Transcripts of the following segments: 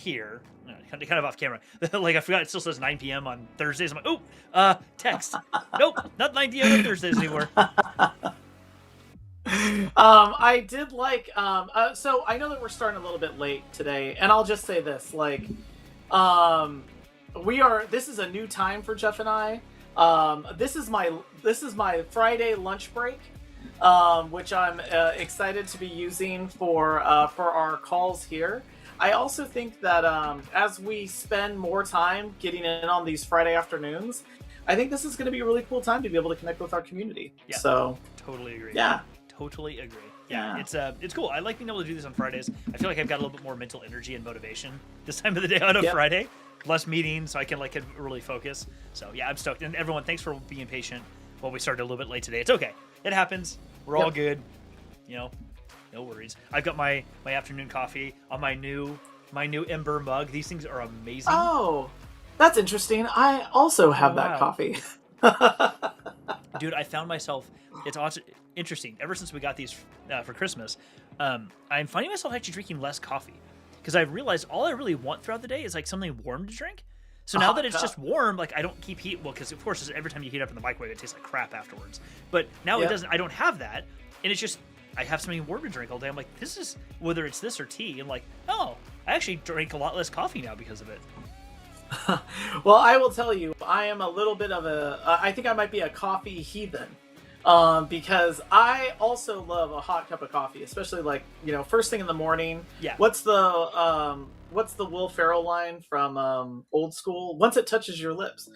here, kind of off camera. Like I forgot it still says 9 p.m. on Thursdays. I'm like, oh, text. Nope, not 9 p.m. on Thursdays anymore. I did like so I know that we're starting a little bit late today, and I'll just say this, like this is a new time for Jeff and I. This is my Friday lunch break, which I'm excited to be using for our calls here. I also think that as we spend more time getting in on these Friday afternoons, I think this is going to be a really cool time to be able to connect with our community. Yeah, so totally agree. Yeah. Totally agree. Yeah, it's cool. I like being able to do this on Fridays. I feel like I've got a little bit more mental energy and motivation this time of the day on a Friday. Less meetings, so I can really focus. So yeah, I'm stoked. And everyone, thanks for being patient while we started a little bit late today. It's okay. It happens. We're all good. No worries. I've got my afternoon coffee on my new Ember mug. These things are amazing. Oh, that's interesting. I also have that coffee. Dude, I found myself, it's also interesting, ever since we got these for Christmas, I'm finding myself actually drinking less coffee, because I've realized all I really want throughout the day is like something warm to drink. So now that it's just warm, like I don't keep heat, well, because of course every time you heat up in the microwave it tastes like crap afterwards, but now it doesn't. I don't have that, and it's just I have something warm to drink all day. I'm like, this is, whether it's this or tea, I'm like, oh, I actually drink a lot less coffee now because of it. Well, I will tell you, I am a little bit of I think I might be a coffee heathen, because I also love a hot cup of coffee, especially like, first thing in the morning. Yeah. What's the Will Ferrell line from Old School? Once it touches your lips.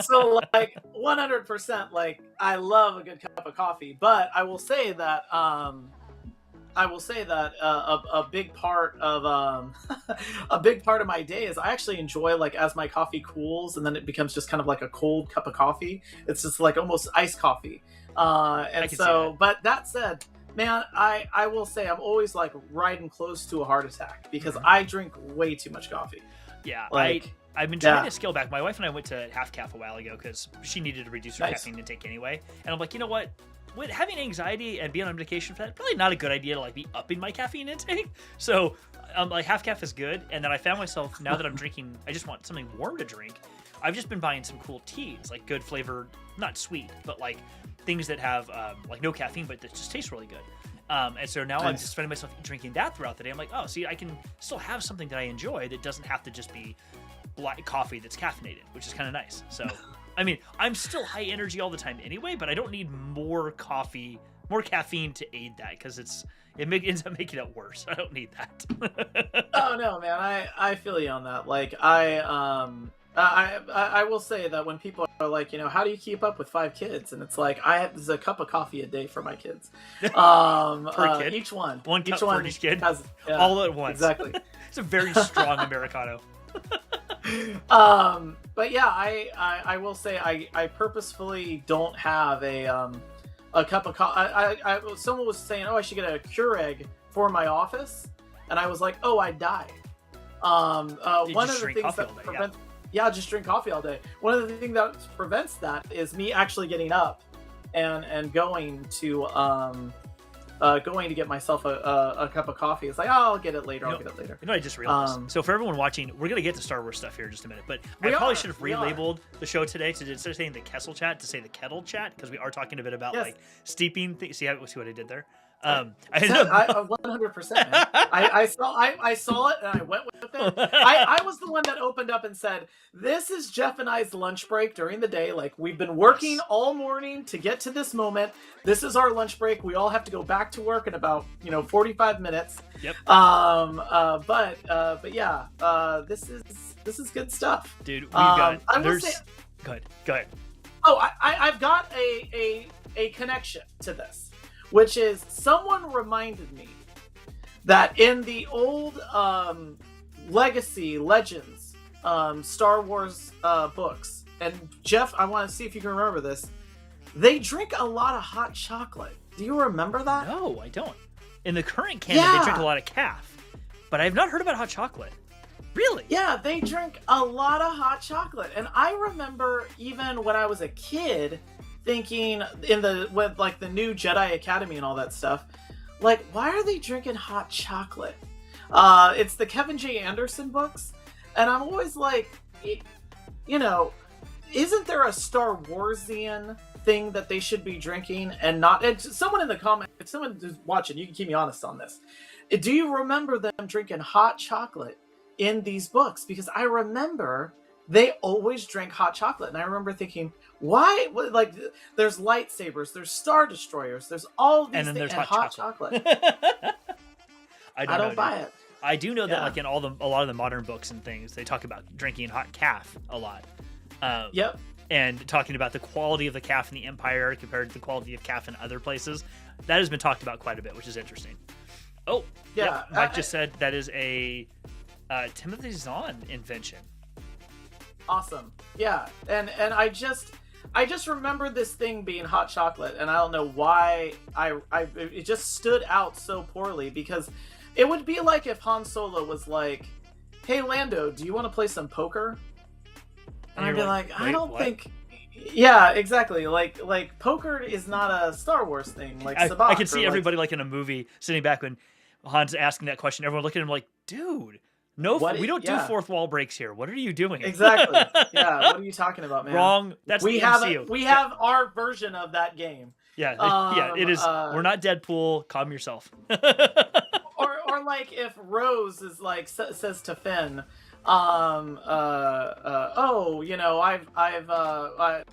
So like 100%, like I love a good cup of coffee, but I will say that a big part of a big part of my day is I actually enjoy, like, as my coffee cools and then it becomes just kind of like a cold cup of coffee. It's just like almost iced coffee. And so, but that said, man, I will say I'm always like riding close to a heart attack because I drink way too much coffee. Yeah, I've been trying to scale back. My wife and I went to half calf a while ago because she needed to reduce her caffeine intake anyway. And I'm like, you know what? With having anxiety and being on medication for that, probably not a good idea to like be upping my caffeine intake. So like half calf is good. And then I found myself, now that I'm drinking, I just want something warm to drink. I've just been buying some cool teas, like good flavored, not sweet, but like things that have like no caffeine, but that just taste really good. And so now I'm just finding myself drinking that throughout the day. I'm like, oh, see, I can still have something that I enjoy that doesn't have to just be black coffee that's caffeinated, which is kind of nice. So, I mean, I'm still high energy all the time anyway, but I don't need more caffeine to aid that, because it ends up making it worse. I don't need that. Oh no, man, I feel you on that. Like I will say that when people are like, how do you keep up with 5 kids? And it's like, there's a cup of coffee a day for my kids. Per kid? Each one. One cup for each kid? Has, all at once. Exactly. It's a very strong Americano. But yeah, I will say I purposefully don't have a cup of coffee. Someone was saying, I should get a Keurig for my office. And I was like, I'd die. One of the things that prevents... Yeah, just drink coffee all day. One of the things that prevents that is me actually getting up and going to get myself a cup of coffee. It's like, I'll get it later. I'll get it later. I just realized. So for everyone watching, we're going to get to Star Wars stuff here in just a minute, but I probably should have relabeled the show today to, instead of saying the Kessel Chat, to say the Kettle Chat, because we are talking a bit about like steeping things. See what I did there? I 100%. Man. I saw it and I went with it. I was the one that opened up and said, "This is Jeff and I's lunch break during the day. Like, we've been working all morning to get to this moment. This is our lunch break. We all have to go back to work in about 45 minutes." Yep. But yeah, this is good stuff, dude. We've got. Go ahead. Oh, I've got a connection to this, which is someone reminded me that in the old Legacy Legends Star Wars books, and Jeff, I want to see if you can remember this, they drink a lot of hot chocolate. Do you remember that? No, I don't. In the current canon, they drink a lot of calf, but I've not heard about hot chocolate. Really? Yeah, they drink a lot of hot chocolate. And I remember even when I was a kid thinking with like the new Jedi Academy and all that stuff, like, why are they drinking hot chocolate? It's the Kevin J. Anderson books, and I'm always like, you know, isn't there a Star Warsian thing that they should be drinking and not? Someone in the comment, if someone who's watching, you can keep me honest on this. Do you remember them drinking hot chocolate in these books? Because I remember they always drank hot chocolate, and I remember thinking, why? Like, there's lightsabers, there's star destroyers, there's all these and then things, there's and hot chocolate. I don't buy it. I do know that like in a lot of the modern books and things, they talk about drinking hot calf a lot. Yep. And talking about the quality of the calf in the Empire compared to the quality of calf in other places. That has been talked about quite a bit, which is interesting. Oh, yeah. Yep. Mike just said that is a Timothy Zahn invention. Awesome. Yeah. And I just remember this thing being hot chocolate, and I don't know why it just stood out so poorly, because it would be like if Han Solo was like, "Hey Lando, do you want to play some poker?" And I'd be like, I don't think. Yeah, exactly. Like poker is not a Star Wars thing. Like Sabacc, I can see everybody like in a movie sitting back when Han's asking that question. Everyone looking at him like, "Dude, no, we don't do fourth wall breaks here. What are you doing?" Exactly. Yeah. What are you talking about, man? Wrong. That's we have our version of that game. Yeah. Yeah. It is. We're not Deadpool. Calm yourself. Or like if Rose is like says to Finn, oh, you know, I've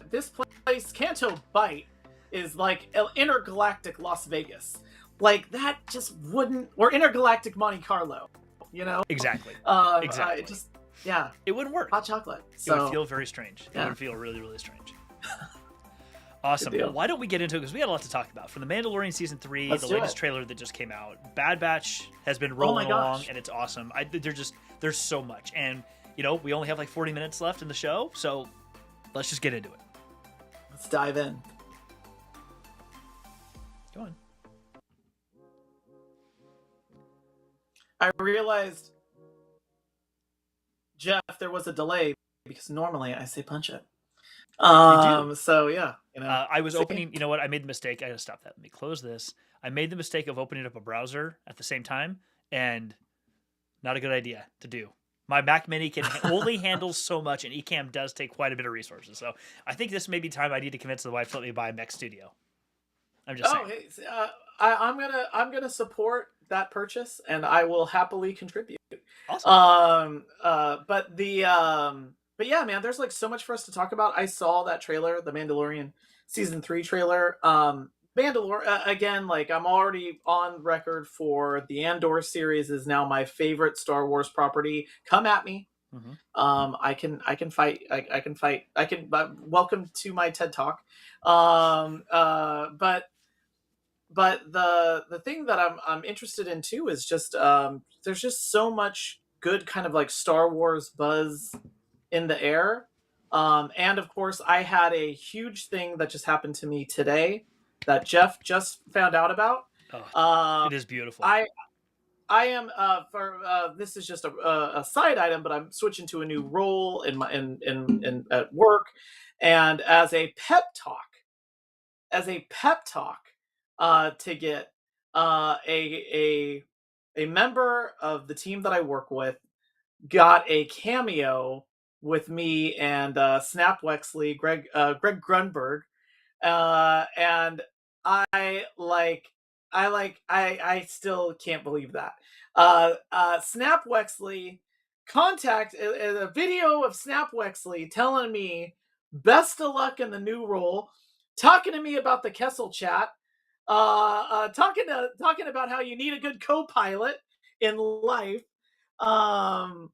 this place, Canto Bight, is like intergalactic Las Vegas. Like, that just wouldn't, or intergalactic Monte Carlo, you know? Exactly. Exactly. It wouldn't work. Hot chocolate. It would feel very strange. It would feel really, really strange. Awesome. Well, why don't we get into it? Because we had a lot to talk about. From The Mandalorian Season 3, the latest trailer that just came out, Bad Batch has been rolling along, and it's awesome. There's so much. And, you know, we only have like 40 minutes left in the show, so let's just get into it. Let's dive in. Go on. I realized, Jeff, there was a delay, because normally I say punch it. So yeah, you know, I was opening, you know what? I made the mistake. I gotta stop that. Let me close this. I made the mistake of opening up a browser at the same time, and not a good idea to do. My Mac Mini can only handle so much, and Ecamm does take quite a bit of resources. So I think this may be time I need to convince the wife to let me buy a Mac Studio. I'm just saying. Hey, I'm gonna support that purchase, and I will happily contribute. Awesome. But yeah, man, there's like so much for us to talk about. I saw that trailer, the Mandalorian Season 3 trailer. Mandalore, again, like, I'm already on record for the Andor series is now my favorite Star Wars property. Come at me. Mm-hmm. I can fight. I can fight. Welcome to my TED Talk. But the thing that I'm interested in too is just there's just so much good kind of like Star Wars buzz in the air. And of course, I had a huge thing that just happened to me today that Jeff just found out about. It is beautiful. I am this is just a side item, but I'm switching to a new role in at work, and as a pep talk to get a member of the team that I work with got a cameo with me and Snap Wexley, Greg Grunberg, and I still can't believe that. Snap Wexley contact a video of Snap Wexley telling me best of luck in the new role, talking to me about the Kessel chat, talking about how you need a good co-pilot in life. I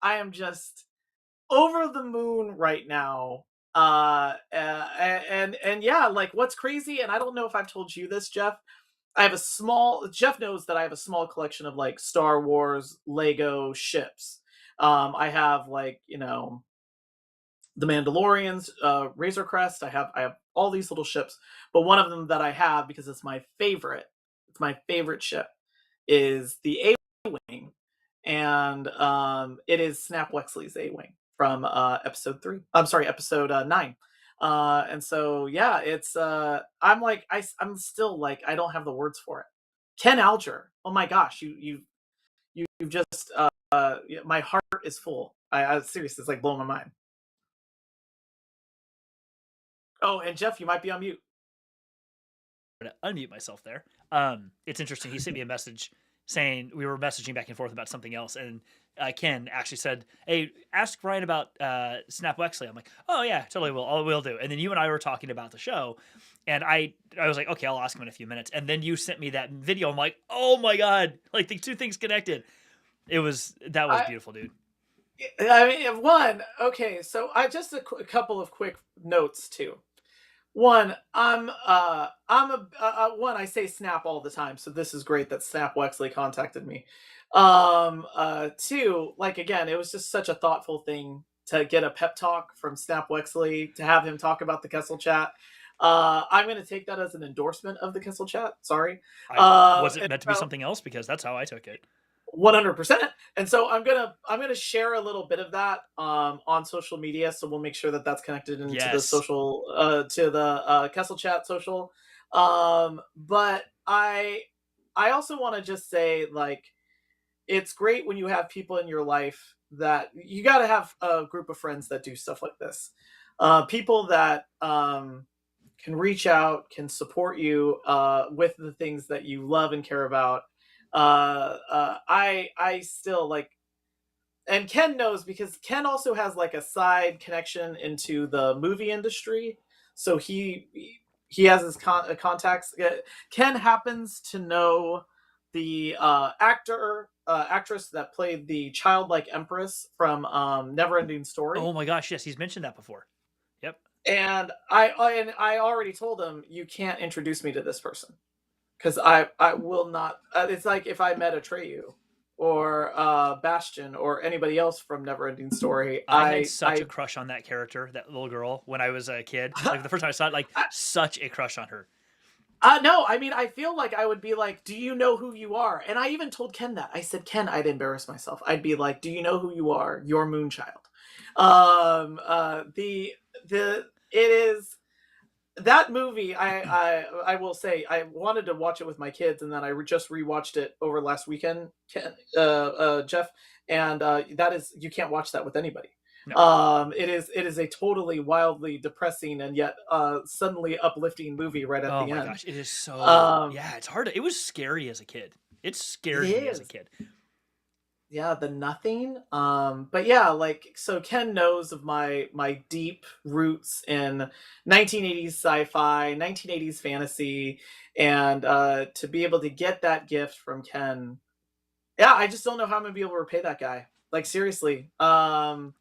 am just over the moon right now. And yeah, like, what's crazy, and I don't know if I've told you this, Jeff. Jeff knows that I have a small collection of like Star Wars Lego ships. I have, like, you know, the Mandalorians, Razor Crest. I have all these little ships, but one of them that I have, because it's my favorite ship, is the A-Wing. And it is Snap Wexley's A-Wing from episode 9. And so yeah, it's I'm still like, I don't have the words for it. Ken Alger oh my gosh, you've just my heart is full. I seriously, it's like blowing my mind. Oh, and Jeff, you might be on mute. To unmute myself there. It's interesting. He sent me a message saying we were messaging back and forth about something else, and Ken actually said, "Hey, ask Ryan about Snap Wexley." I'm like, "Oh yeah, totally will. I will do." And then you and I were talking about the show, and I was like, "Okay, I'll ask him in a few minutes." And then you sent me that video. I'm like, "Oh my god!" Like the two things connected. That was beautiful, dude. I mean, one, okay, so I just a couple of quick notes too. One, I'm a one. I say Snap all the time, so this is great that Snap Wexley contacted me. Two, like again, it was just such a thoughtful thing to get a pep talk from Snap Wexley to have him talk about the Kessel Chat. I'm going to take that as an endorsement of the Kessel Chat. Sorry. Was it meant to be so, something else? Because that's how I took it. 100%. And so I'm gonna share a little bit of that on social media, so we'll make sure that that's connected into the Yes. social to the Kessel Chat social. But I also want to just say, like, it's great when you have people in your life that you got to have a group of friends that do stuff like this. People that can reach out, can support you with the things that you love and care about. I still like, and Ken knows because Ken also has like a side connection into the movie industry, so he has his contacts. Ken happens to know the actress that played the childlike empress from Neverending Story. Oh my gosh, yes, he's mentioned that before. Yep. And I already told him, you can't introduce me to this person because I will not. It's like if I met Atreyu or Bastion or anybody else from Neverending Story. I had such a crush on that character, that little girl, when I was a kid. Like the first time I saw it, like such a crush on her. No, I mean, I feel like I would be like, do you know who you are? And I even told Ken that. I said, Ken, I'd embarrass myself. I'd be like, do you know who you are? You're Moonchild. It is that movie. I will say I wanted to watch it with my kids, and then I just rewatched it over last weekend, Ken, Jeff, and that is, you can't watch that with anybody. No. It is a totally wildly depressing and yet suddenly uplifting movie right at the end. Oh my gosh, it is so yeah, it's hard. It was scary as a kid. It scared me as a kid. Yeah, the nothing. But yeah, like, so Ken knows of my deep roots in 1980s sci-fi, 1980s fantasy, and to be able to get that gift from Ken, yeah, I just don't know how I'm gonna be able to repay that guy. Like, seriously. I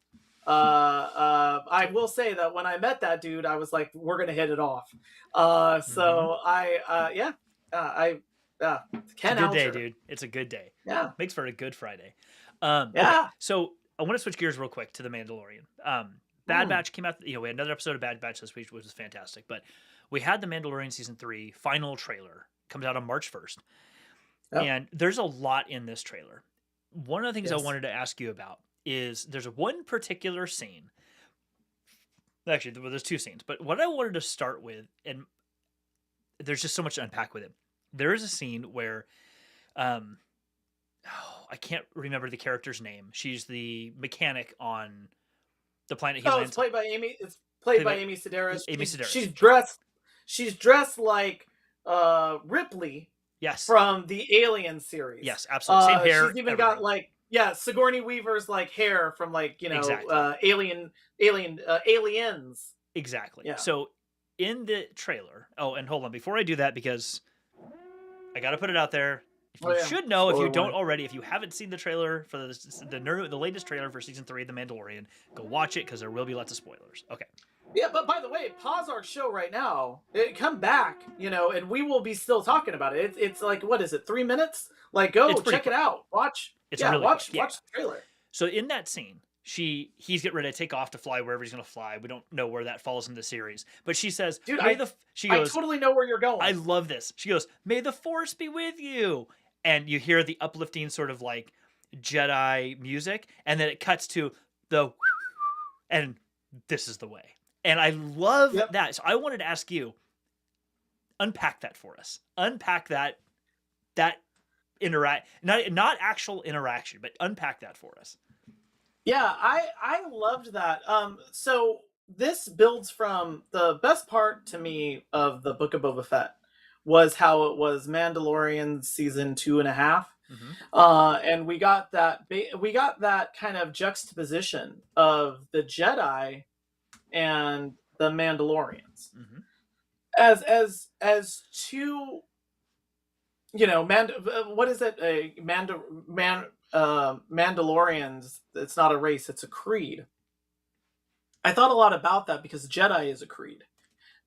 will say that when I met that dude, I was like, we're gonna hit it off. So Ken, it's a good day, dude. It's a good day. Yeah, makes for a good Friday. Yeah. Okay, so I want to switch gears real quick to the Mandalorian. Bad Batch came out. We had another episode of Bad Batch this week, which was fantastic. But we had the Mandalorian season 3 final trailer, comes out on March 1st, and there's a lot in this trailer. One of the things I wanted to ask you about is there's one particular scene. Actually, there's two scenes, but what I wanted to start with, and there's just so much to unpack with it. There is a scene where, I can't remember the character's name. She's the mechanic on the planet he lands. It's played by Amy. It's played by Amy Sedaris. Amy Sedaris. She's dressed like Ripley. Yes. From the Alien series. Yes, absolutely. Same hair. She's even got like, yeah, Sigourney Weaver's like hair from like, you know, exactly. Aliens. Exactly. Yeah. So in the trailer, and hold on, before I do that, because I got to put it out there. You should know, if you don't already, if you haven't seen the trailer for the latest trailer for season 3 of The Mandalorian, go watch it because there will be lots of spoilers. Okay. Yeah, but by the way, pause our show right now. Come back, and we will be still talking about it. It's like, what is it, 3 minutes? Like, go check it out. Watch. Watch the trailer. So in that scene, he's getting ready to take off to fly wherever he's going to fly. We don't know where that falls in the series, but she says, "Dude, I totally know where you're going." I love this. She goes, "May the Force be with you," and you hear the uplifting sort of like Jedi music, and then it cuts to the, and this is the way. And I love that. So I wanted to ask you, unpack that for us. Unpack that not actual interaction, but unpack that for us. Yeah, I loved that. So this builds from the best part to me of the Book of Boba Fett was how it was Mandalorian season 2.5. Mm-hmm. And we got that kind of juxtaposition of the Jedi and the Mandalorians Mm-hmm. as two, you know, what is it? Mandalorians. It's not a race; it's a creed. I thought a lot about that because Jedi is a creed.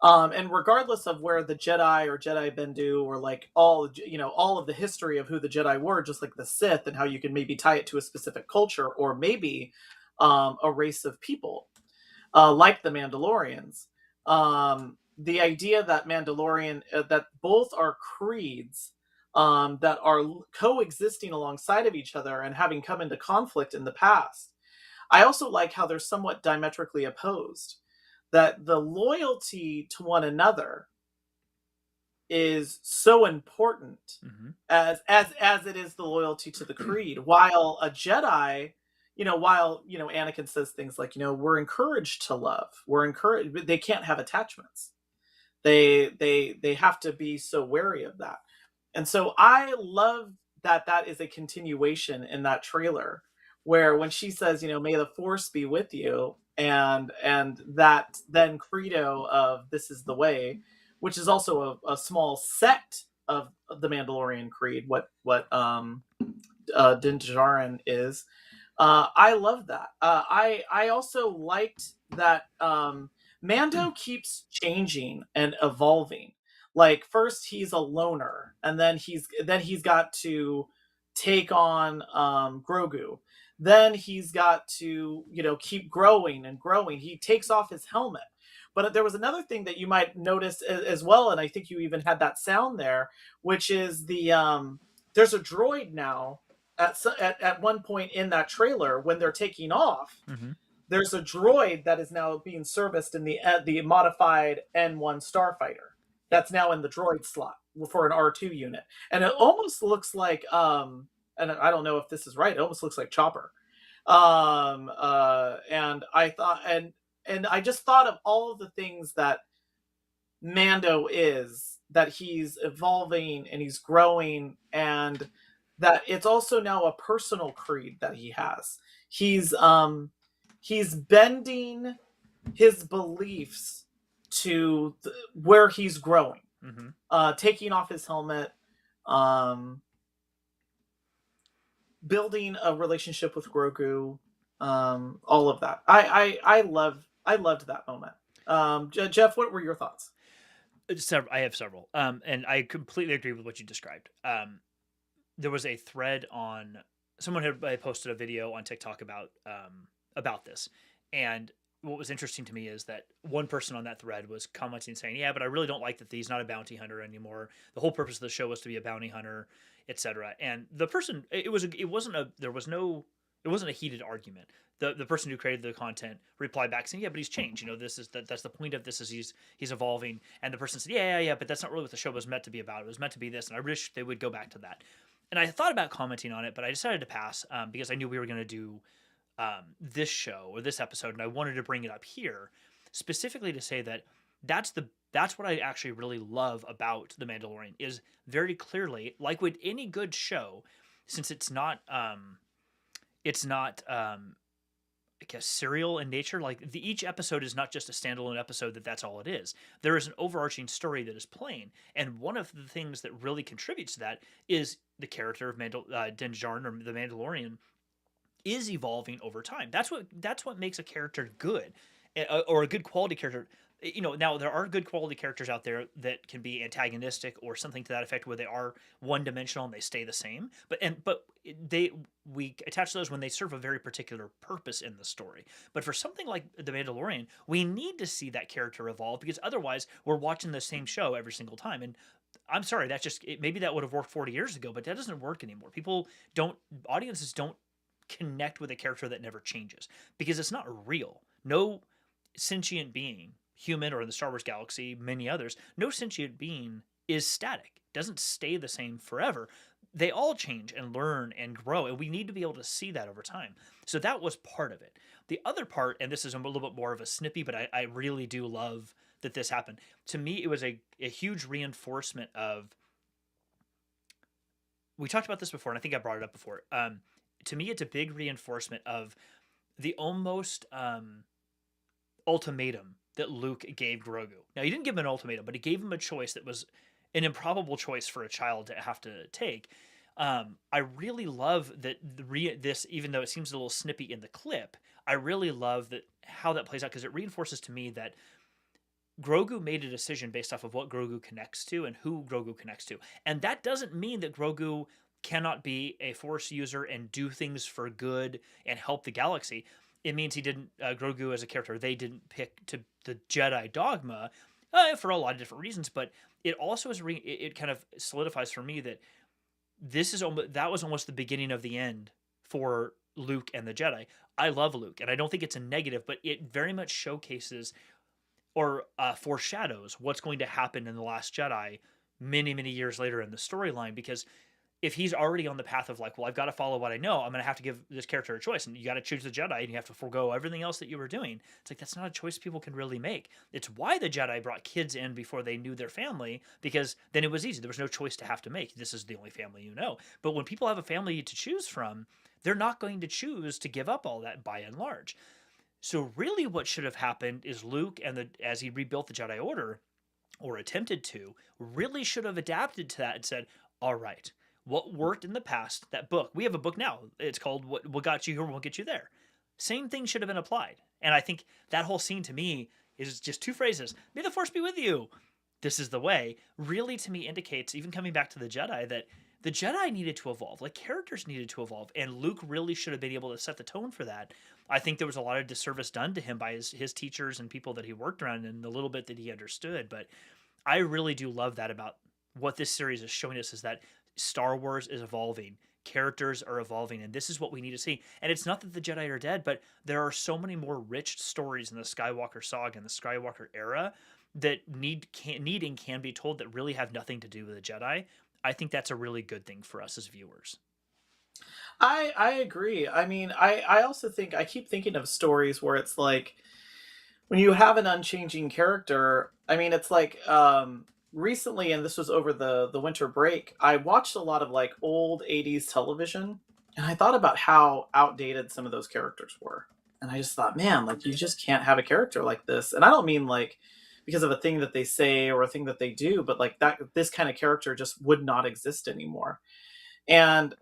And regardless of where the Jedi or Jedi Bendu or like all, you know, all of the history of who the Jedi were, just like the Sith, and how you can maybe tie it to a specific culture or maybe a race of people, like the Mandalorians. The idea that that both are creeds, that are coexisting alongside of each other and having come into conflict in the past. I also like how they're somewhat diametrically opposed. That the loyalty to one another is so important, Mm-hmm. as it is the loyalty to the creed. While a Jedi, while Anakin says things like, we're encouraged to love, we're encouraged, but they can't have attachments. They have to be so wary of that. And so I love that is a continuation in that trailer, where when she says, may the force be with you, and that then credo of this is the way, which is also a small sect of the Mandalorian creed, Din Djarin is. I love that. I also liked that Mando keeps changing and evolving. Like first he's a loner, and then he's got to take on Grogu. Then he's got to keep growing and growing. He takes off his helmet. But there was another thing that you might notice as well, and I think you even had that sound there, which is there's a droid now at one point in that trailer when they're taking off. Mm-hmm. There's a droid that is now being serviced in the modified N1 starfighter that's now in the droid slot for an R2 unit, and it almost looks like and I don't know if this is right, it almost looks like Chopper. And I thought, and I just thought of all of the things that Mando is, that he's evolving and he's growing, and that it's also now a personal creed that he has. He's bending his beliefs to where he's growing. Mm-hmm. Taking off his helmet, building a relationship with Grogu, all of that. I loved that moment. Jeff, what were your thoughts? I have several, and I completely agree with what you described. There was a thread on someone had posted a video on TikTok about this, and what was interesting to me is that one person on that thread was commenting saying, "Yeah, but I really don't like that he's not a bounty hunter anymore. The whole purpose of the show was to be a bounty hunter, etc." And the person, it wasn't a heated argument. The person who created the content replied back saying, "Yeah, but he's changed. That's the point of this, is he's evolving." And the person said, "Yeah, but that's not really what the show was meant to be about. It was meant to be this, and I wish they would go back to that." And I thought about commenting on it, but I decided to pass because I knew we were going to do this show or this episode, and I wanted to bring it up here specifically to say that that's what I actually really love about The Mandalorian, is very clearly, like with any good show, since it's not I guess serial in nature. Like each episode is not just a standalone episode that's all it is. There is an overarching story that is playing, and one of the things that really contributes to that is the character of Din Djarin, or the Mandalorian, is evolving over time. That's what makes a character good, or a good quality character. Now there are good quality characters out there that can be antagonistic or something to that effect, where they are one dimensional and they stay the same. But we attach those when they serve a very particular purpose in the story. But for something like The Mandalorian, we need to see that character evolve, because otherwise we're watching the same show every single time. And I'm sorry, maybe that would have worked 40 years ago, but that doesn't work anymore. Audiences don't connect with a character that never changes, because it's not real. No sentient being, human or in the Star Wars galaxy, many others, no sentient being is static, doesn't stay the same forever. they all change and learn and grow, and we need to be able to see that over time. So that was part of it. The other part, and this is a little bit more of a snippy, but I really do love that this happened. To me, it was a huge reinforcement of, we talked about this before, and I think I brought it up before. To me, it's a big reinforcement of the almost ultimatum that Luke gave Grogu. Now, he didn't give him an ultimatum, but he gave him a choice that was an improbable choice for a child to have to take. I really love that this, even though it seems a little snippy in the clip, I really love that how that plays out, because it reinforces to me that Grogu made a decision based off of what Grogu connects to and who Grogu connects to. And that doesn't mean that Grogu cannot be a Force user and do things for good and help the galaxy. It means he didn't, Grogu as a character, they didn't pick to the Jedi dogma for a lot of different reasons. But it also is, it kind of solidifies for me that that was almost the beginning of the end for Luke and the Jedi. I love Luke, and I don't think it's a negative, but it very much showcases or foreshadows what's going to happen in The Last Jedi many, many years later in the storyline. Because if he's already on the path of like, well, I've got to follow what I know, I'm going to have to give this character a choice, and you got to choose the Jedi, and you have to forego everything else that you were doing. It's like, that's not a choice people can really make. It's why the Jedi brought kids in before they knew their family, because then it was easy. There was no choice to have to make. This is the only family you know. But when people have a family to choose from, they're not going to choose to give up all that by and large. So really what should have happened is Luke, as he rebuilt the Jedi Order, or attempted to, really should have adapted to that and said, all right, what worked in the past, that book, we have a book now, it's called What Got You Here Won't Get You There. Same thing should have been applied. And I think that whole scene to me is just two phrases. May the Force be with you. This is the way. Really, to me, indicates, even coming back to the Jedi, that the Jedi needed to evolve. Like, characters needed to evolve. And Luke really should have been able to set the tone for that. I think there was a lot of disservice done to him by his teachers and people that he worked around and the little bit that he understood. But I really do love that about what this series is showing us, is that Star Wars is evolving. Characters are evolving, and this is what we need to see. And it's not that the Jedi are dead, but there are so many more rich stories in the Skywalker saga and the Skywalker era that need and can be told that really have nothing to do with the Jedi. I think that's a really good thing for us as viewers. I agree. I mean, I also think, I keep thinking of stories where it's like, when you have an unchanging character, I mean, it's like, recently, and this was over the winter break, I watched a lot of like old 80s television, and I thought about how outdated some of those characters were. And I just thought, man, like, you just can't have a character like this. And I don't mean like because of a thing that they say or a thing that they do, but like that, this kind of character just would not exist anymore. And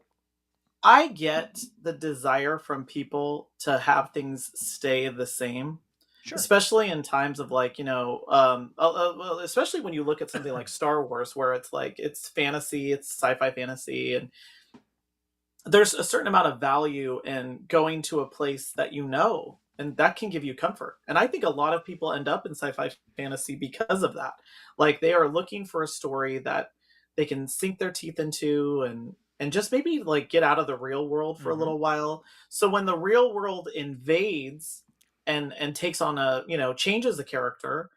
I get the desire from people to have things stay the same. Sure. Especially in times of like, well, especially when you look at something like Star Wars, where it's like, it's fantasy, it's sci-fi fantasy, and there's a certain amount of value in going to a place that you know, and that can give you comfort. And I think a lot of people end up in sci-fi fantasy because of that. Like, they are looking for a story that they can sink their teeth into, and just maybe like get out of the real world for a little while. So when the real world invades and takes on a, changes the character,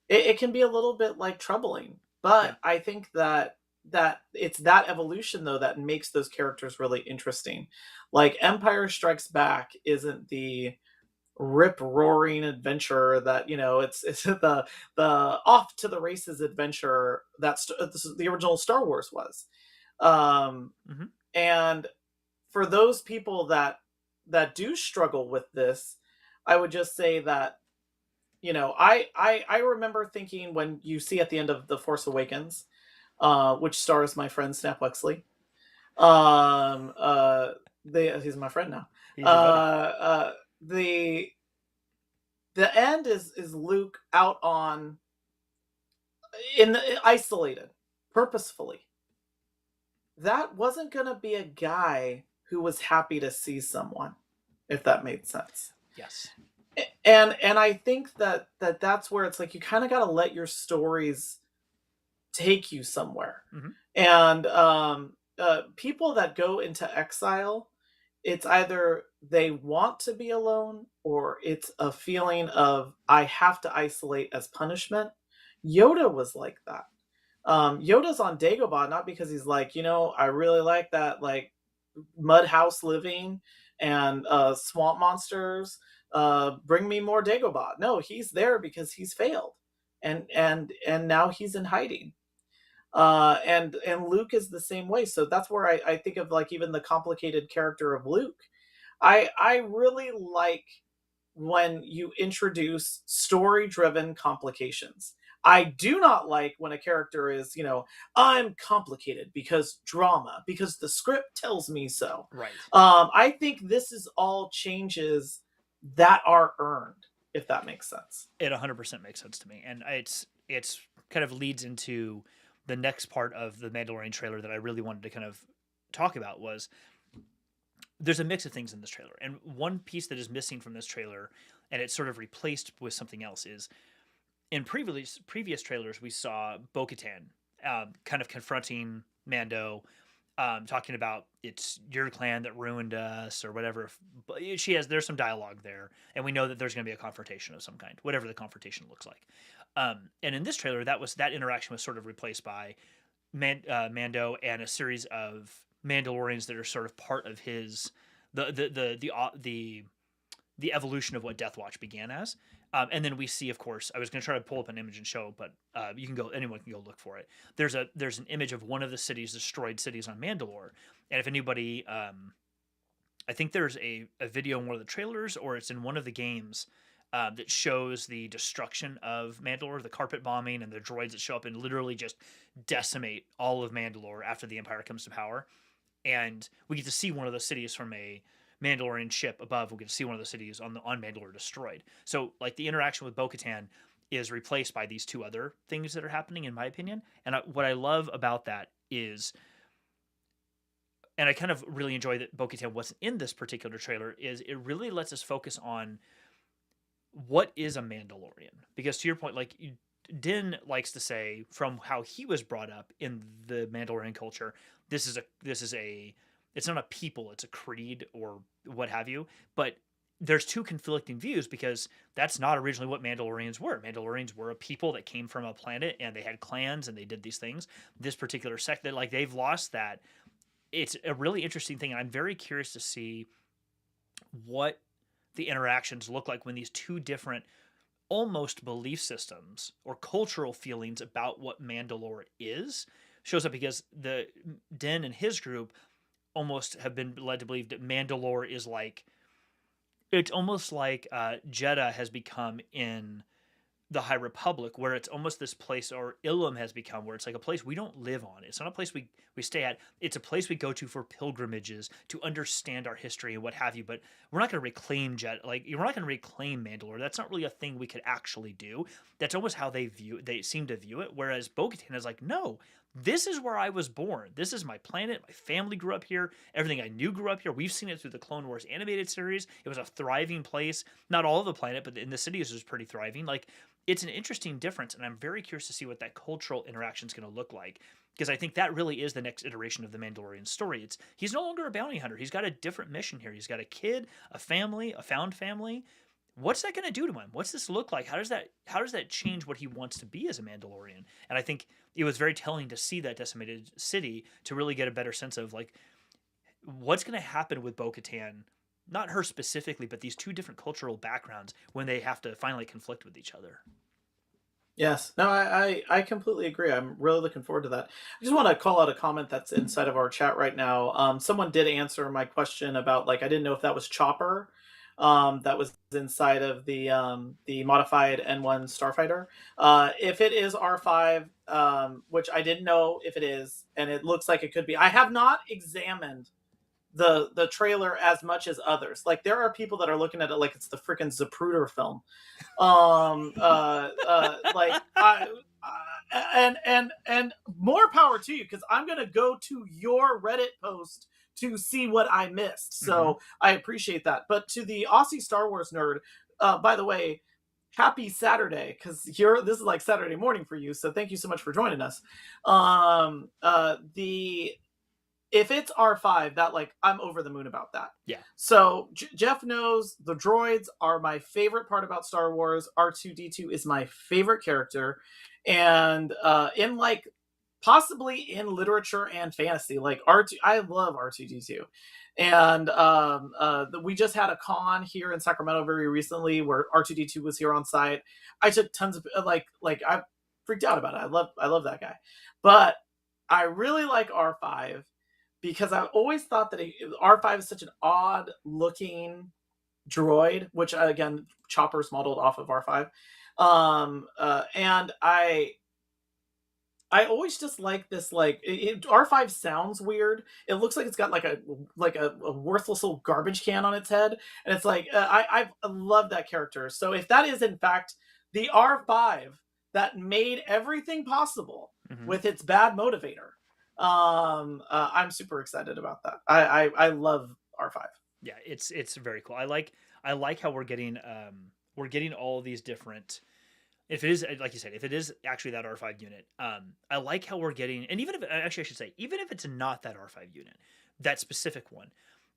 it can be a little bit like troubling. But Yeah. I think that it's that evolution though that makes those characters really interesting. Like, Empire Strikes Back isn't the rip roaring adventure that, it's the off to the races adventure that's the original Star Wars was. And for those people that do struggle with this, I would just say that, I remember thinking, when you see at the end of The Force Awakens, which stars my friend Snap Wexley, he's my friend now. The end is Luke out on, isolated purposefully. That wasn't going to be a guy who was happy to see someone, if that made sense. Yes. And I think that's where it's like, you kind of got to let your stories take you somewhere. And people that go into exile, it's either they want to be alone, or it's a feeling of, I have to isolate as punishment. Yoda was like that. Yoda's on Dagobah not because he's like, I really like that like mud house living and swamp monsters. Bring me more Dagobah. No, he's there because he's failed, and now he's in hiding. And Luke is the same way. So that's where I think of like even the complicated character of Luke. I really like when you introduce story driven complications. I do not like when a character is, I'm complicated because drama, because the script tells me so. Right. I think this is all changes that are earned, if that makes sense. It 100% makes sense to me, and it's kind of leads into the next part of the Mandalorian trailer that I really wanted to kind of talk about was there's a mix of things in this trailer, and one piece that is missing from this trailer, and it's sort of replaced with something else, is in previous trailers we saw Bo-Katan kind of confronting Mando, talking about it's your clan that ruined us or whatever. But there's some dialogue there, and we know that there's going to be a confrontation of some kind, whatever the confrontation looks like. And in this trailer, that interaction was sort of replaced by Mando and a series of Mandalorians that are sort of part of his the evolution of what Death Watch began as. And then we see, of course, I was going to try to pull up an image and show, but anyone can go look for it. There's an image of one of the destroyed cities on Mandalore. And if anybody, I think there's a video in one of the trailers, or it's in one of the games that shows the destruction of Mandalore, the carpet bombing and the droids that show up and literally just decimate all of Mandalore after the Empire comes to power. And we get to see one of the cities from a Mandalorian ship above. We get to see one of the cities on Mandalore destroyed. So like the interaction with Bo-Katan is replaced by these two other things that are happening, in my opinion. And what I love about that is, and I kind of really enjoy that Bo-Katan wasn't in this particular trailer, is it really lets us focus on what is a Mandalorian. Because to your point, like Din likes to say, from how he was brought up in the Mandalorian culture, it's not a people, it's a creed or what have you. But there's two conflicting views, because that's not originally what Mandalorians were. Mandalorians were a people that came from a planet and they had clans and they did these things. This particular sect, they've lost that. It's a really interesting thing, and I'm very curious to see what the interactions look like when these two different almost belief systems or cultural feelings about what Mandalore is shows up, because the Din and his group almost have been led to believe that Mandalore is like, it's almost like Jeddah has become in the High Republic, where it's almost this place, or Ilum has become, where it's like a place we don't live on. It's not a place we stay at. It's a place we go to for pilgrimages to understand our history and what have you. But we're not going to reclaim we're not going to reclaim Mandalore. That's not really a thing we could actually do. That's almost how they seem to view it. Whereas Bo-Katan is like, no, this is where I was born. This is my planet. My family grew up here. Everything I knew grew up here. We've seen it through the Clone Wars animated series. It was a thriving place. Not all of the planet, but in the cities it was pretty thriving. Like, it's an interesting difference, and I'm very curious to see what that cultural interaction is going to look like, because I think that really is the next iteration of the Mandalorian story. He's no longer a bounty hunter. He's got a different mission here. He's got a kid, a family, a found family. What's that going to do to him? What's this look like? How does that change what he wants to be as a Mandalorian? And I think it was very telling to see that decimated city to really get a better sense of like what's going to happen with Bo-Katan. Not her specifically, but these two different cultural backgrounds when they have to finally conflict with each other. Yes. No, I completely agree. I'm really looking forward to that. I just want to call out a comment that's inside of our chat right now. Someone did answer my question about, like, I didn't know if that was Chopper, that was inside of the modified N1 Starfighter. If it is R5, which I didn't know if it is, and it looks like it could be. I have not examined the trailer as much as others. Like, there are people that are looking at it like it's the freaking Zapruder film. And more power to you, because I'm gonna go to your Reddit post to see what I missed. So I appreciate that. But to the Aussie Star Wars nerd, by the way, happy Saturday, because this is like Saturday morning for you. So thank you so much for joining us. If it's R5, that, like, I'm over the moon about that. Yeah. So Jeff knows the droids are my favorite part about Star Wars. R2-D2 is my favorite character. And in, like, possibly in literature and fantasy. Like R2, I love R2D2, and we just had a con here in Sacramento very recently where R2D2 was here on site. I took tons of like I freaked out about it. I love that guy, but I really like R5 because I always thought that R5 is such an odd looking droid, which again Chopper's modeled off of R5, and I always just like this, like R5 sounds weird. It looks like it's got like a worthless little garbage can on its head, and it's like I love that character. So if that is in fact the R5 that made everything possible with its bad motivator, I'm super excited about that. I love R5. Yeah, it's very cool. I like how we're getting all of these different. If it is, like you said, if it is actually that R5 unit, I like how we're getting, and even if actually I should say, even if it's not that R5 unit, that specific one,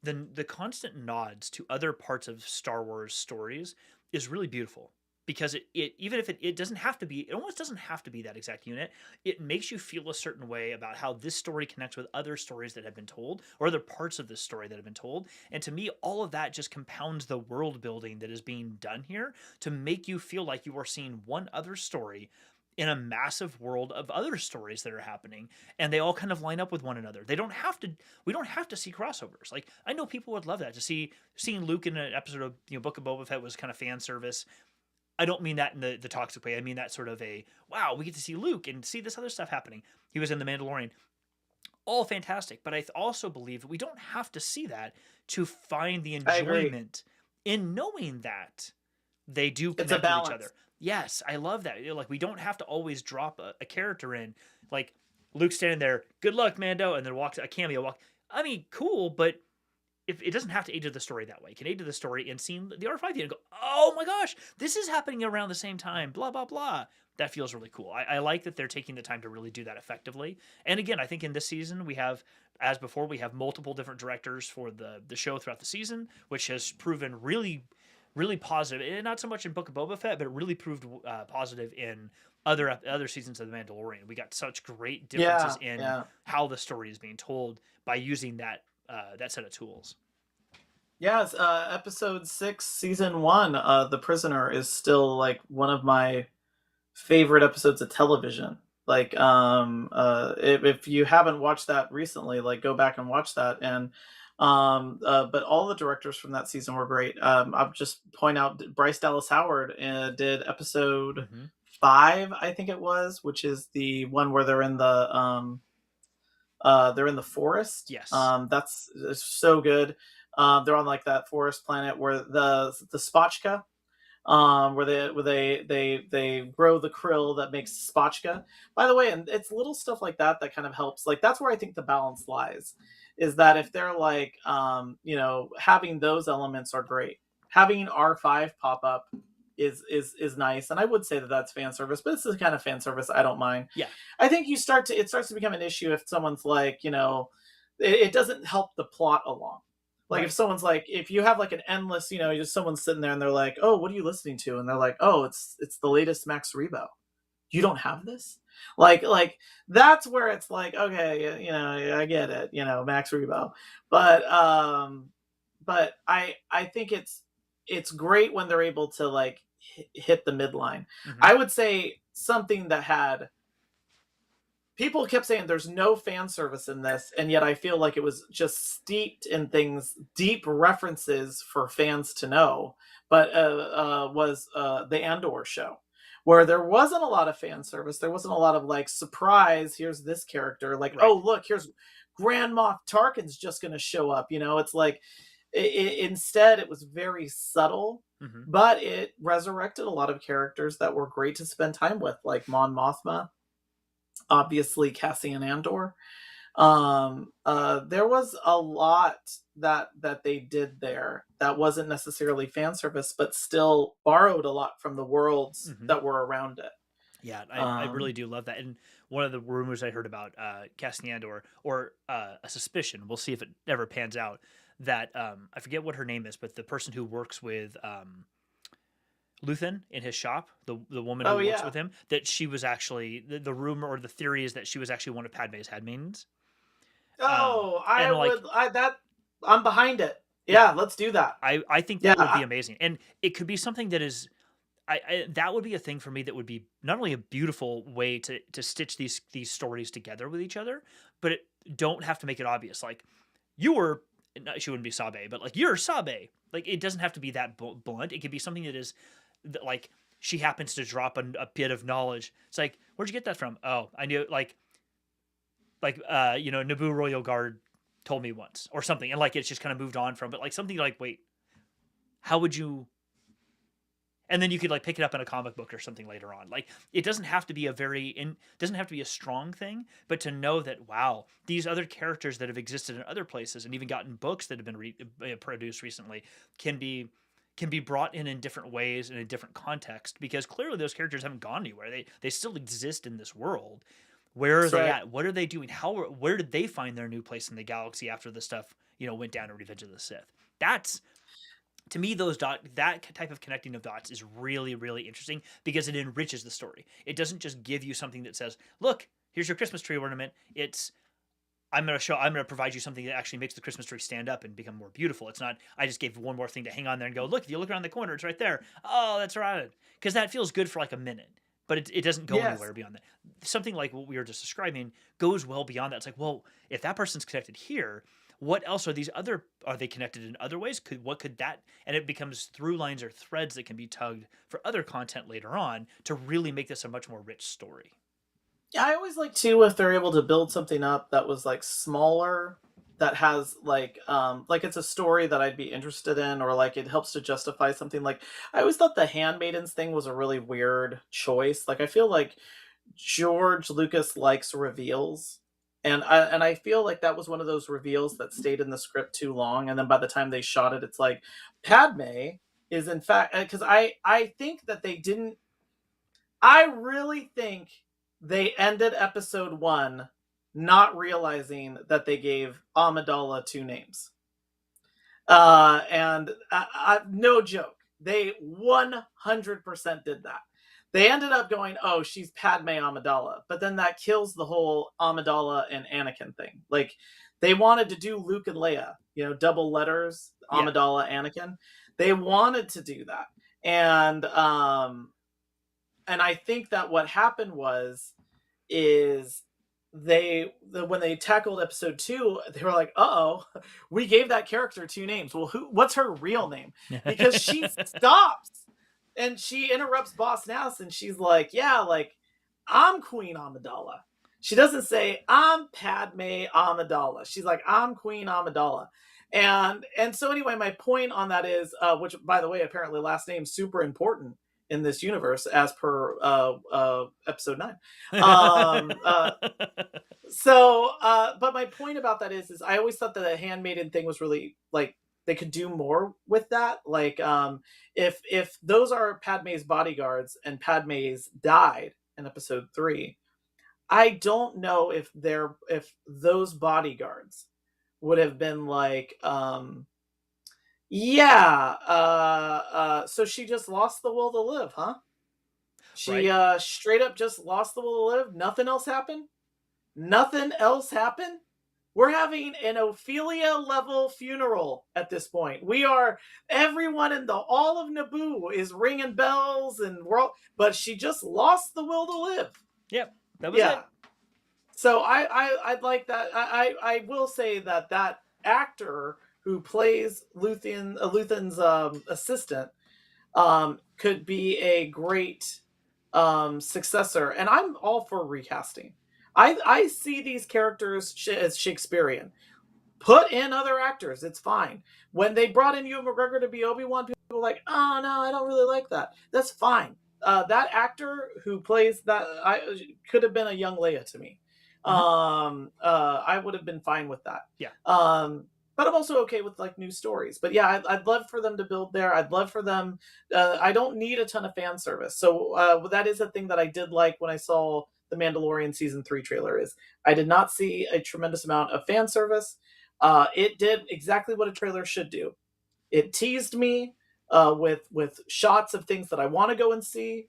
then the constant nods to other parts of Star Wars stories is really beautiful, because it even if it doesn't have to be, it almost doesn't have to be that exact unit. It makes you feel a certain way about how this story connects with other stories that have been told, or other parts of this story that have been told. And to me, all of that just compounds the world building that is being done here to make you feel like you are seeing one other story in a massive world of other stories that are happening, and they all kind of line up with one another. We don't have to see crossovers. Like, I know people would love that, to seeing Luke in an episode of Book of Boba Fett was kind of fan service. I don't mean that in the toxic way. I mean that sort of a, wow, we get to see Luke and see this other stuff happening. He was in The Mandalorian. All fantastic. But I also believe we don't have to see that to find the enjoyment in knowing that they do connect with each other. Yes, I love that. Like, we don't have to always drop a character in. Like, Luke standing there, good luck, Mando, and then walks a cameo walk. I mean, cool, but if it doesn't have to aid to the story that way. It can aid to the story and seeing the R5 unit and go, oh my gosh, this is happening around the same time, blah, blah, blah. That feels really cool. I like that they're taking the time to really do that effectively. And again, I think in this season we have, as before, we have multiple different directors for the show throughout the season, which has proven really, really positive. And not so much in Book of Boba Fett, but it really proved positive in other seasons of The Mandalorian. We got such great differences in how the story is being told by using that set of tools. Yes, episode 6, season 1, The Prisoner, is still like one of my favorite episodes of television. Like, if you haven't watched that recently, like, go back and watch that. And but all the directors from that season were great. I'll just point out Bryce Dallas Howard did episode 5, I think it was, which is the one where they're in the forest. Yes. That's so good. They're on like that forest planet where the spotchka, where they grow the krill that makes spotchka. By the way, and it's little stuff like that that kind of helps. Like, that's where I think the balance lies, is that if they're like, having those elements are great. Having R5 pop up is nice, and I would say that that's fan service, but it's the kind of fan service I don't mind. Yeah, I think it starts to become an issue if someone's like, it doesn't help the plot along. Like, if someone's like, if you have like an endless, just someone sitting there and they're like, oh, what are you listening to? And they're like, oh, it's the latest Max Rebo. You don't have this? Like that's where it's like, okay, I get it, Max Rebo. But I think it's great when they're able to like hit the midline. I would say something that had, people kept saying there's no fan service in this, and yet I feel like it was just steeped in things, deep references for fans to know, but was the Andor show, where there wasn't a lot of fan service. There wasn't a lot of like, surprise, here's this character, like, oh, look, here's Grand Moff Tarkin's just going to show up. It's like, instead it was very subtle, but it resurrected a lot of characters that were great to spend time with, like Mon Mothma, obviously Cassian Andor. There was a lot that they did there that wasn't necessarily fan service, but still borrowed a lot from the worlds that were around it. Yeah, I really do love that. And one of the rumors I heard about Cassian Andor, or a suspicion, we'll see if it ever pans out, that I forget what her name is, but the person who works with Luthen in his shop, the woman Oh who works yeah. with him, that she was actually the rumor or the theory is that she was actually one of Padme's handmaidens. Oh, And like, I'm behind it. yeah, Yeah, let's do that. I think Yeah, that would be amazing, and it could be something that is. That would be a thing for me that would be not only a beautiful way to stitch these stories together with each other, but it don't have to make it obvious. Like you were, she wouldn't be Sabe, but like you're Sabe. Like it doesn't have to be that blunt. It could be something that is that, like she happens to drop a bit of knowledge. It's like, where'd you get that from? Oh, I knew Naboo Royal Guard told me once or something, and like it's just kind of moved on from. But like something like, wait, how would you? And then you could like pick it up in a comic book or something later on. Like it doesn't have to be doesn't have to be a strong thing, but to know that wow, these other characters that have existed in other places and even gotten books that have been produced recently can be brought in different ways in a different context, because clearly those characters haven't gone anywhere. They still exist in this world. Where are that's they right. at? What are they doing? Where did they find their new place in the galaxy after the stuff went down in Revenge of the Sith? That's, to me, that type of connecting of dots is really, really interesting because it enriches the story. It doesn't just give you something that says, look, here's your Christmas tree ornament. It's I'm going to provide you something that actually makes the Christmas tree stand up and become more beautiful. It's not I just gave one more thing to hang on there and go, look, if you look around the corner, it's right there. Oh, that's right. Because that feels good for like a minute, but it doesn't go Yes. anywhere beyond that. Something like what we were just describing goes well beyond that. It's like, well, if that person's connected here, what else are they connected in other ways? What could that, and it becomes through lines or threads that can be tugged for other content later on to really make this a much more rich story. Yeah, I always like too if they're able to build something up that was like smaller, that has like it's a story that I'd be interested in, or like it helps to justify something. Like I always thought the Handmaidens thing was a really weird choice. Like I feel like George Lucas likes reveals. And I feel like that was one of those reveals that stayed in the script too long, and then by the time they shot it, it's like Padme is in fact, because I think that they didn't. I really think they ended episode one not realizing that they gave Amidala two names. And no joke, they 100% did that. They ended up going, oh, she's Padme Amidala, but then that kills the whole Amidala and Anakin thing. Like they wanted to do Luke and Leia, double letters, Yeah. Amidala, Anakin. They wanted to do that, and I think that what happened is when they tackled episode two, they were like, "Uh-oh, we gave that character two names. Well, what's her real name?" Because she stops and she interrupts Boss Nass, and she's like, "Yeah, like I'm Queen Amidala." She doesn't say I'm Padme Amidala. She's like, "I'm Queen Amidala." And so anyway, my point on that is, which by the way, apparently last name super important in this universe as per episode 9. But my point about that is I always thought that the handmaiden thing was really like they could do more with that. Like if those are Padme's bodyguards and Padme's died in episode 3, I don't know if those bodyguards would have been like so she just lost the will to live, huh? She Right. straight up just lost the will to live. Nothing else happened. Nothing else happened. We're having an Ophelia level funeral at this point. We are everyone in all of Naboo is ringing bells and but she just lost the will to live. Yep. That was Yeah. it. So I'd like that. I will say that actor who plays Luthen's assistant could be a great successor, and I'm all for recasting. I see these characters as Shakespearean. Put in other actors, it's fine. When they brought in Ewan McGregor to be Obi-Wan, people were like, "Oh no, I don't really like that." That's fine. That actor who plays that could have been a young Leia to me. I would have been fine with that. Yeah. But I'm also okay with like new stories. But yeah, I'd love for them to build there. I'd love for them. I don't need a ton of fan service, so that is a thing that I did like when I saw the Mandalorian season 3 trailer. Is I did not see a tremendous amount of fan service. It did exactly what a trailer should do. It teased me with shots of things that I want to go and see.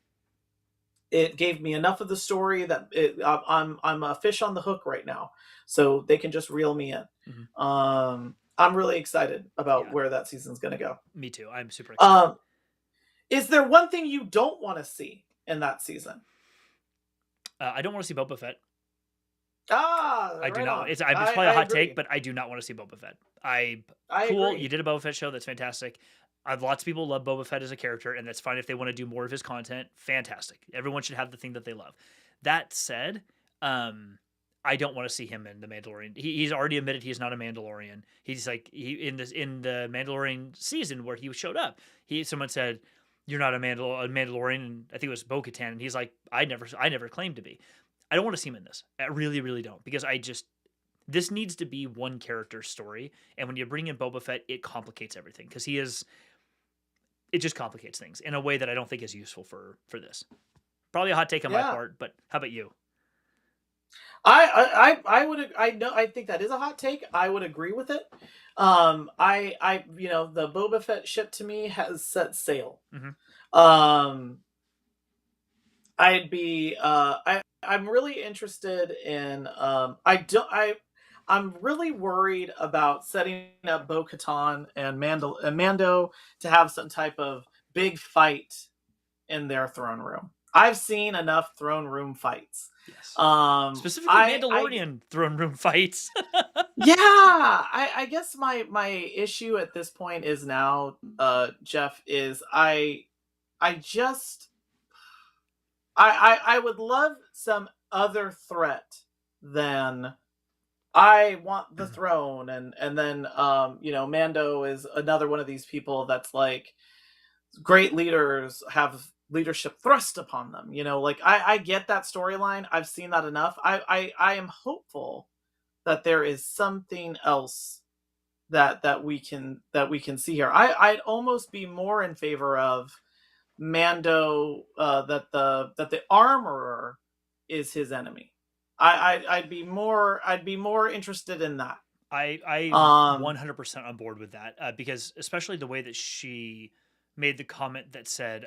It gave me enough of the story that I'm a fish on the hook right now, so they can just reel me in. Mm-hmm. I'm really excited about Yeah, where that season's going to go. me too. I'm super excited. Um, is there one thing you don't want to see in that season? I don't want to see Boba Fett. I do Right not. on. It's probably a I hot take, agree. but I do not want to see Boba Fett. I Cool. You agree. did a Boba Fett show. That's fantastic. Lots of people love Boba Fett as a character, and that's fine if they want to do more of his content. Fantastic. Everyone should have the thing that they love. That said, I don't want to see him in the Mandalorian. He's already admitted he's not a Mandalorian. He's like in the Mandalorian season where he showed up. Someone said, "You're not a Mandalorian," and I think it was Bo-Katan, and he's like, "I never claimed to be." I don't want to see him in this. I really, really don't, because this needs to be one character story, and when you bring in Boba Fett, it complicates everything because it just complicates things in a way that I don't think is useful for this. Probably a hot take on my Yeah. part, but how about you? I would I know I think that is a hot take. I would agree with it. I the Boba Fett ship to me has set sail. Mm-hmm. I'd be I'm really interested in I'm really worried about setting up Bo-Katan and Mando to have some type of big fight in their throne room. I've seen enough throne room fights. Yes. Um, Specifically Mandalorian throne room fights. Yeah, I guess my issue at this point is now, Jeff, is just I would love some other threat than I want the throne, and then Mando is another one of these people that's like, great leaders have leadership thrust upon them. Like I get that storyline. I've seen that enough. I am hopeful that there is something else that we can see here. I'd almost be more in favor of Mando, that the armorer is his enemy. I'd be more interested in that. I Um 100% on board with that, because especially the way that she made the comment that said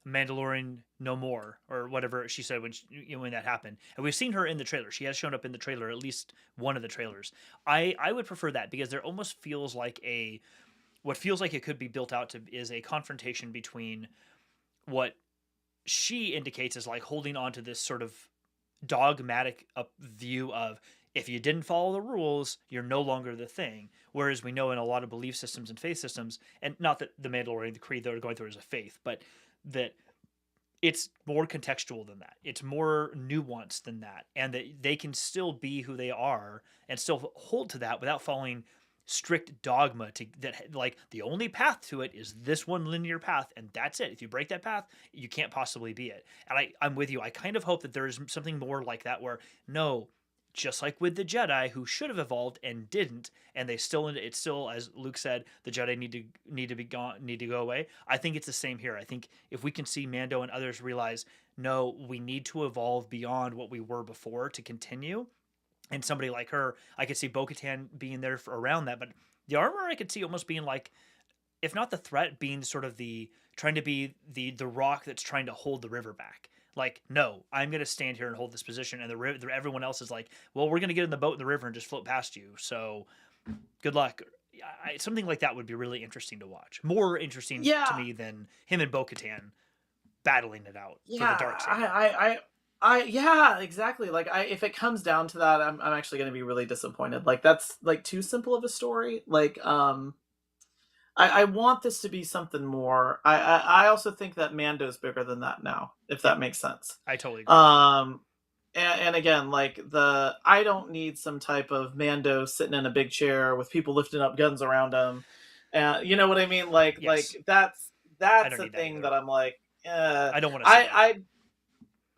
Mandalorian no more, or whatever she said when that happened, and we've seen her in the trailer. She has shown up in the trailer, at least one of the trailers. I would prefer that, because there almost feels like what feels like it could be built out to is a confrontation between what she indicates as like holding on to this sort of dogmatic view of, if you didn't follow the rules, you're no longer the thing. Whereas we know in a lot of belief systems and faith systems, and not that the Mandalorian, the creed they're going through is a faith, but that it's more contextual than that. It's more nuanced than that, and that they can still be who they are and still hold to that without following strict dogma to that, like the only path to it is this one linear path, and that's it. If you break that path, you can't possibly be it. And I'm with you. I kind of hope that there's something more like that, where no, just like with the Jedi who should have evolved and didn't, and it's still, as Luke said, the Jedi need to be gone, need to go away. I think it's the same here. I think if we can see Mando and others realize, no, we need to evolve beyond what we were before to continue. And somebody like her, I could see Bo-Katan being there around that, but the armor I could see almost being like, if not the threat, being sort of the trying to be the rock that's trying to hold the river back. Like, no, I'm going to stand here and hold this position, and everyone else is like, well, we're going to get in the boat in the river and just float past you. So, good luck. Something like that would be really interesting to watch. More interesting to yeah me than him and Bo-Katan battling it out for the yeah dark side. yeah, exactly. Like, if it comes down to that, I'm actually going to be really disappointed. Like, that's like too simple of a story. Like, I want this to be something more. I also think that Mando's bigger than that now, if that makes sense. I totally agree. And again, like, I don't need some type of Mando sitting in a big chair with people lifting up guns around him. You know what I mean? Like, Yes. that's the thing that I'm like, I don't want to see that.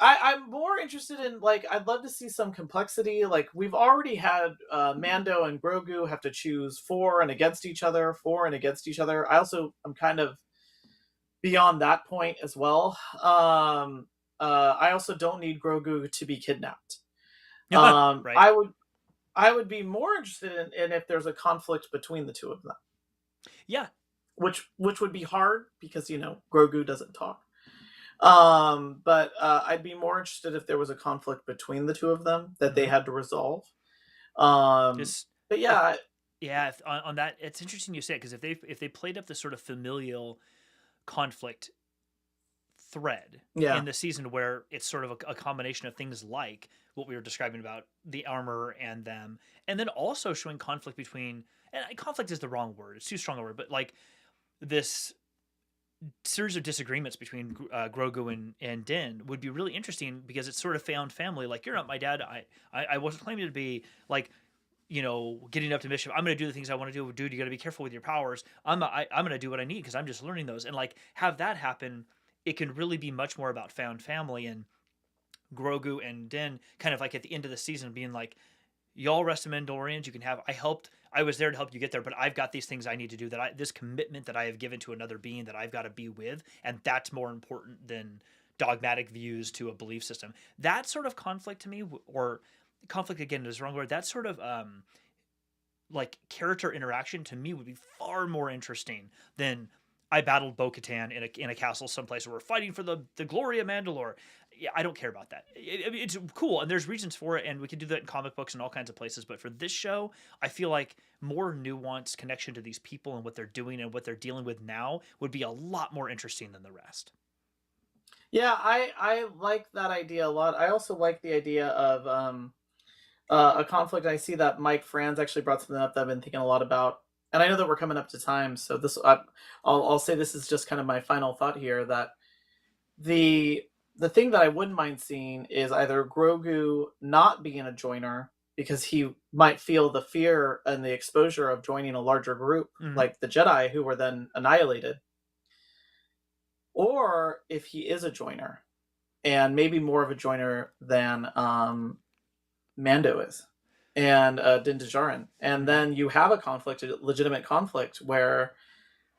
I'm more interested in, like, I'd love to see some complexity. Like, we've already had Mando and Grogu have to choose for and against each other. I also am kind of beyond that point as well. I also don't need Grogu to be kidnapped. Right. I would be more interested in if there's a conflict between the two of them. Yeah, which would be hard because Grogu doesn't talk. But I'd be more interested if there was a conflict between the two of them that they had to resolve. This, But if, yeah, yeah, on that, it's interesting you say it, because if they played up this sort of familial conflict thread yeah, in the season where it's sort of a combination of things like what we were describing about the armor and them, and then also showing conflict between, and conflict is the wrong word, it's too strong a word, but like this series of disagreements between Grogu and Din would be really interesting, because it's sort of found family. Like, you're not my dad. I wasn't claiming to be like, getting up to mischief. I'm going to do the things I want to do. Dude, you got to be careful with your powers. I'm going to do what I need because I'm just learning those. And like, have that happen, it can really be much more about found family, and Grogu and Din kind of like at the end of the season being like, y'all rest of Mandalorians, you can have, I was there to help you get there, but I've got these things I need to do, this commitment that I have given to another being that I've got to be with, and that's more important than dogmatic views to a belief system. That sort of conflict to me, or conflict again is the wrong word, that sort of like character interaction to me would be far more interesting than I battled Bo-Katan in a castle someplace where we're fighting for the glory of Mandalore. Yeah, I don't care about that. It's cool, and there's reasons for it, and we can do that in comic books and all kinds of places. But for this show, I feel like more nuanced connection to these people and what they're doing and what they're dealing with now would be a lot more interesting than the rest. yeah. I like that idea a lot. I also like the idea of a conflict. I see that Mike Franz actually brought something up that I've been thinking a lot about, and I know that we're coming up to time, so I'll say this is just kind of my final thought here, that the thing that I wouldn't mind seeing is either Grogu not being a joiner because he might feel the fear and the exposure of joining a larger group Mm-hmm. like the Jedi, who were then annihilated, or if he is a joiner, and maybe more of a joiner than Mando is, and Din Djarin, and Mm-hmm. then you have a conflict, a legitimate conflict, where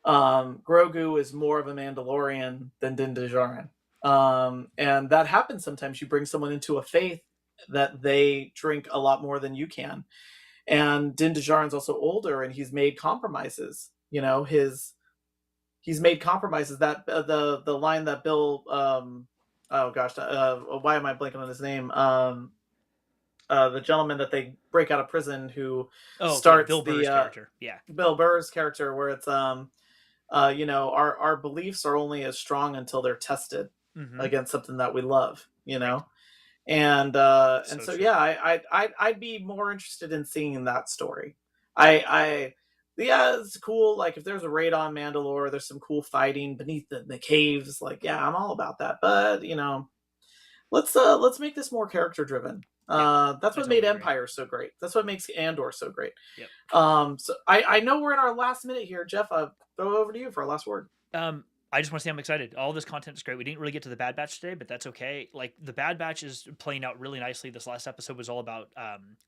Grogu is more of a Mandalorian than Din Djarin. And that happens sometimes. You bring someone into a faith that they drink a lot more than you can. And Din Djarin's also older, and he's made compromises. He's made compromises. That the line that Bill, oh gosh, why am I blanking on his name? The gentleman that they break out of prison who Oh, yeah, starts Bill the Burr's character. Yeah. Bill Burr's character, where it's our beliefs are only as strong until they're tested Mm-hmm. against something that we love, Right. and So so true. yeah, I'd be more interested in seeing that story. I Yeah, it's cool. Like, if there's a raid on Mandalore, there's some cool fighting beneath the caves. Like, yeah, I'm all about that. But let's make this more character driven. Yeah, That's I what made totally agree. Empire so great. That's what makes Andor so great. Yep. So I know we're in our last minute here, Jeff. Throw it over to you for a last word. I just want to say I'm excited. All this content is great. We didn't really get to the Bad Batch today, but that's okay. Like, the Bad Batch is playing out really nicely. This last episode was all about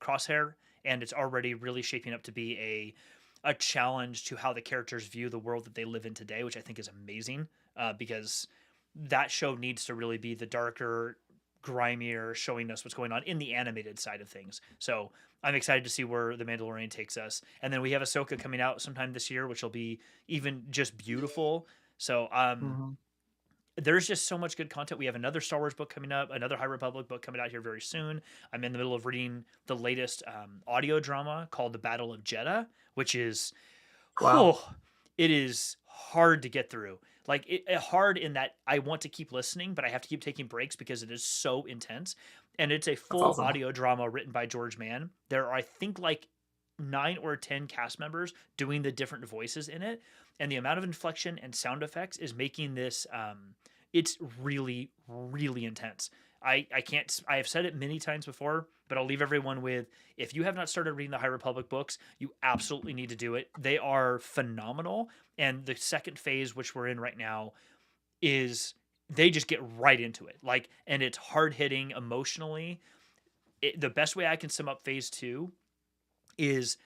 Crosshair, and it's already really shaping up to be a challenge to how the characters view the world that they live in today, which I think is amazing, because that show needs to really be the darker, grimier, showing us what's going on in the animated side of things. So I'm excited to see where the Mandalorian takes us. And then we have Ahsoka coming out sometime this year, which will be even just beautiful. So Mm-hmm. there's just so much good content. We have another Star Wars book coming up, another High Republic book coming out here very soon. I'm in the middle of reading the latest audio drama called The Battle of Jeddah, which is, Wow, whew, it is hard to get through. Like, hard in that I want to keep listening, but I have to keep taking breaks because it is so intense. And it's a that's full awesome. audio drama written by George Mann. There are, I think, like 9 or 10 cast members doing the different voices in it, and the amount of inflection and sound effects is making this it's really, really intense. I can't, I have said it many times before, but I'll leave everyone with, if you have not started reading the High Republic books, you absolutely need to do it. They are phenomenal. And the second phase, which we're in right now, is they just get right into it. Like, and it's hard hitting emotionally. The best way I can sum up phase two is,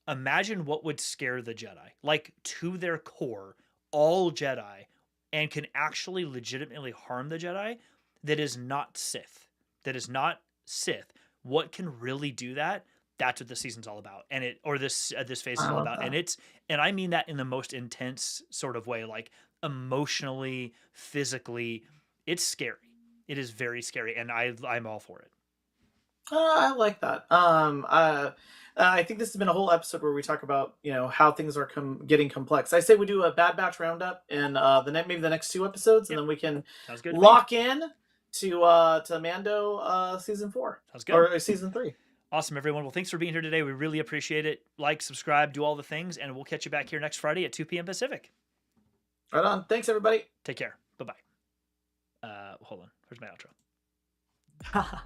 imagine what would scare the Jedi, like to their core, all Jedi, and can actually legitimately harm the Jedi, that is not Sith. That is not Sith. What can really do that? that's what the season's all about, and this phase is all about, and I mean that in the most intense sort of way, like emotionally, physically. It's scary. It is very scary, and I'm all for it. I like that. I think this has been a whole episode where we talk about how things are getting complex. I say we do a Bad Batch roundup in maybe the next 2 episodes, and then we can lock in to Mando season 4. Sounds good. Or season 3. Awesome, everyone. Well, thanks for being here today. We really appreciate it. Like, subscribe, do all the things, and we'll catch you back here next Friday at 2 p.m. Pacific. Right on. Thanks, everybody. Take care. Bye-bye. Hold on. Where's my outro?